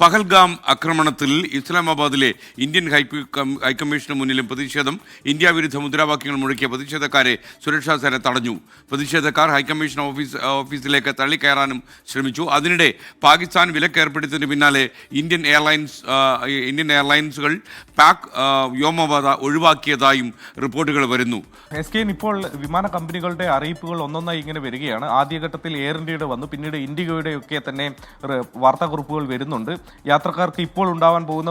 പഹൽഗാം ആക്രമണത്തിൽ ഇസ്ലാമാബാദിലെ Indian high commission മുന്നിലും പ്രതിഷേധം. ഇന്ത്യ വിരുദ്ധ മുദ്രാവാക്യങ്ങൾ മുഴക്കിയ പ്രതിഷേധക്കാരെ സുരക്ഷാ സേന തടഞ്ഞു. പ്രതിഷേധക്കാർ ഹൈക്കമ്മീഷൻ ഓഫീസിലേക്ക് തള്ളിക്കയറാനും ശ്രമിച്ചു. അതിനിടെ പാകിസ്ഥാൻ വിലക്കേർപ്പെടുത്തിയതിന് പിന്നാലെ ഇന്ത്യൻ എയർലൈൻസുകൾ പാക് വ്യോമപാത ഒഴിവാക്കിയതായും റിപ്പോർട്ടുകൾ വരുന്നു. ഇപ്പോൾ വിമാന കമ്പനികളുടെ അറിയിപ്പുകൾ ഒന്നൊന്നായി ഇങ്ങനെ വരികയാണ്. ആദ്യഘട്ടത്തിൽ എയർ ഇന്ത്യയുടെ വന്നു, പിന്നീട് ഇൻഡിഗോയുടെ ഒക്കെ തന്നെ വാർത്താക്കുറിപ്പുകൾ വരുന്നുണ്ട്. യാത്രക്കാർക്ക് ഇപ്പോൾ ഉണ്ടാവാൻ പോകുന്ന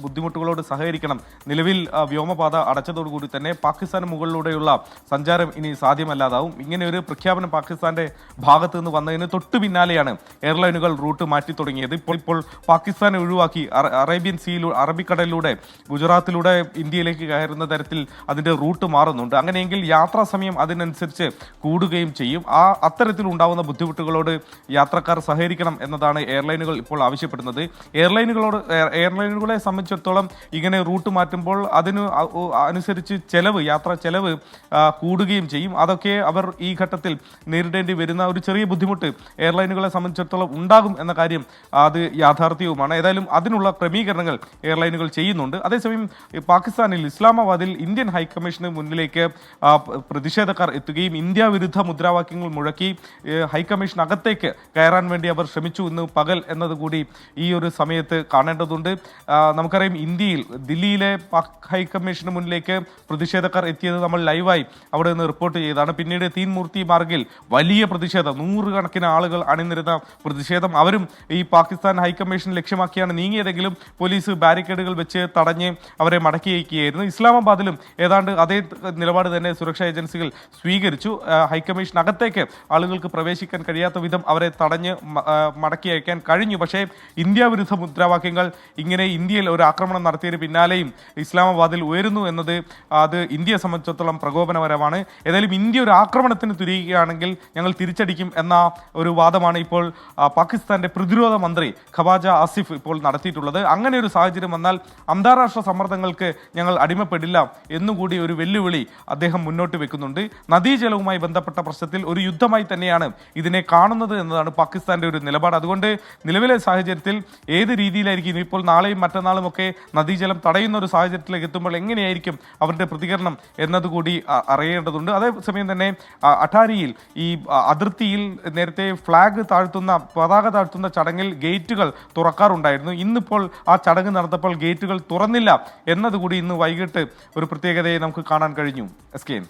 ബുദ്ധിമുട്ടുകളോട് സഹകരിക്കണം. നിലവിൽ വ്യോമപാത അടച്ചതോടുകൂടി തന്നെ പാകിസ്ഥാന് മുകളിലൂടെയുള്ള സഞ്ചാരം ഇനി സാധ്യമല്ലാതാവും. ഇങ്ങനെ ഒരു പ്രഖ്യാപനം പാകിസ്ഥാന്റെ ഭാഗത്ത് നിന്ന് വന്നതിന് തൊട്ടു പിന്നാലെയാണ് എയർലൈനുകൾ റൂട്ട് മാറ്റി തുടങ്ങിയത്. ഇപ്പോൾ പാകിസ്ഥാനെ ഒഴിവാക്കി അറബിക്കടലിലൂടെ ഗുജറാത്തിലൂടെ ഇന്ത്യയിലേക്ക് കയറുന്ന തരത്തിൽ അതിന്റെ റൂട്ട് മാറുന്നുണ്ട്. അങ്ങനെയെങ്കിൽ യാത്രാ സമയം അതിനനുസരിച്ച് കൂടുകയും ചെയ്യും. അത്തരത്തിൽ ഉണ്ടാകുന്ന ബുദ്ധിമുട്ടുകളോട് യാത്രക്കാർ സഹകരിക്കണം എന്നതാണ് എയർലൈനുകൾ ഇപ്പോൾ ആവശ്യപ്പെടുന്നത്. എയർലൈനുകളെ സംബന്ധിച്ചിടത്തോളം ഇങ്ങനെ റൂട്ട് മാറ്റുമ്പോൾ അതിന് അനുസരിച്ച് യാത്രാ ചെലവ് കൂടുകയും ചെയ്യും. അതൊക്കെ അവർ ഈ ഘട്ടത്തിൽ നേരിടേണ്ടി വരുന്ന ഒരു ചെറിയ ബുദ്ധിമുട്ട് എയർലൈനുകളെ സംബന്ധിച്ചിടത്തോളം ഉണ്ടാകും എന്ന കാര്യം അത് യാഥാർത്ഥ്യവുമാണ്. ഏതായാലും അതിനുള്ള ക്രമീകരണങ്ങൾ എയർലൈനുകൾ ചെയ്യുന്നുണ്ട്. അതേസമയം പാകിസ്ഥാനിൽ ഇസ്ലാമാബാദിൽ ഇന്ത്യൻ ഹൈക്കമ്മീഷന് മുന്നിലേക്ക് പ്രതിഷേധക്കാർ എത്തുകയും ഇന്ത്യ വിരുദ്ധ മുദ്രാവാക്യങ്ങൾ മുഴക്കി ഹൈക്കമ്മീഷനകത്തേക്ക് കയറാൻ വേണ്ടി അവർ ശ്രമിച്ചു എന്ന് പകൽ എന്നതുകൂടി ഈ ഒരു സമയത്ത് കാണേണ്ടതുണ്ട്. നമുക്കറിയാം, ഇന്ത്യയിൽ ദില്ലിയിലെ പാക് ഹൈക്കമ്മീഷന് മുന്നിലേക്ക് പ്രതിഷേധക്കാർ എത്തിയത് നമ്മൾ ലൈവായി അവിടെ നിന്ന് റിപ്പോർട്ട് ചെയ്തതാണ്. പിന്നീട് തീൻമൂർത്തി മാർഗിൽ വലിയ പ്രതിഷേധം, 100 കണക്കിന് ആളുകൾ അണിനിരുന്ന പ്രതിഷേധം. അവരും ഈ പാകിസ്ഥാൻ ഹൈക്കമ്മീഷൻ ലക്ഷ്യമാക്കിയാണ് നീങ്ങിയതെങ്കിലും പോലീസ് ബാരിക്കേഡുകൾ വെച്ച് തടഞ്ഞ് അവരെ മടക്കി അയക്കുകയായിരുന്നു. ഇസ്ലാമാബാദിലും ഏതാണ്ട് അതേ നിലപാട് തന്നെ സുരക്ഷാ ഏജൻസികൾ സ്വീകരിച്ചു. ഹൈക്കമ്മീഷനകത്തേക്ക് ആളുകൾക്ക് പ്രവേശിക്കാൻ കഴിയാത്ത വിധം അവരെ തടഞ്ഞ് മടക്കി അയക്കാൻ കഴിഞ്ഞു. പക്ഷേ ഇന്ത്യ വിരുദ്ധ മുദ്രാവാക്യങ്ങൾ ഇങ്ങനെ ഇന്ത്യയിൽ ഒരു ആക്രമണം നടത്തിയതിന് പിന്നാലെയും ഇസ്ലാമാബാദിൽ ഉയരുന്നു എന്നത് അത് ഇന്ത്യയെ സംബന്ധിച്ചിടത്തോളം പ്രകോപനപരമാണ്. ഏതായാലും ഇന്ത്യ ഒരു ആക്രമണത്തിന് തുനിയുകയാണെങ്കിൽ ഞങ്ങൾ തിരിച്ചടിക്കും എന്ന ഒരു വാദമാണ് ഇപ്പോൾ പാകിസ്ഥാന്റെ പ്രതിരോധ മന്ത്രി ഖവാജ ആസിഫ് ഇപ്പോൾ നടത്തിയിട്ടുള്ളത്. അങ്ങനെ ഒരു സാഹചര്യം വന്നാൽ അന്താരാഷ്ട്ര സമ്മർദ്ദങ്ങൾക്ക് ഞങ്ങൾ അടിമപ്പെടില്ല എന്നുകൂടി ഒരു വെല്ലുവിളി അദ്ദേഹം മുന്നോട്ട് വെക്കുന്നുണ്ട്. നദീജലവുമായി ബന്ധപ്പെട്ട പ്രശ്നത്തിൽ ഒരു യുദ്ധമായി തന്നെയാണ് ഇതിനെ കാണുന്നത് എന്നതാണ് പാകിസ്ഥാന്റെ ഒരു നിലപാട്. അതുകൊണ്ട് നിലവിലെ സാഹചര്യത്തിൽ ഏത് രീതിയിലായിരിക്കും ഇപ്പോൾ നാളെയും മറ്റന്നാളും ഒക്കെ നദീജലം തടയുന്ന ഒരു സാഹചര്യത്തിലേക്ക് എത്തുമ്പോൾ എങ്ങനെയായിരിക്കും അവരുടെ പ്രതികരണം എന്നതുകൂടി അറിയേണ്ടതുണ്ട്. അതേസമയം തന്നെ അട്ടാരിയിൽ ഈ അതിർത്തിയിൽ നേരത്തെ പതാക താഴ്ത്തുന്ന ചടങ്ങിൽ ഗേറ്റുകൾ തുറക്കാറുണ്ടായിരുന്നു. ഇന്നിപ്പോൾ ആ ചടങ്ങ് നടന്നപ്പോൾ ഗേറ്റുകൾ തുറന്നില്ല എന്നതുകൂടി ഇന്ന് വൈകിട്ട് ഒരു പ്രത്യേകതയെ നമുക്ക് കാണാൻ കഴിഞ്ഞു. SKN.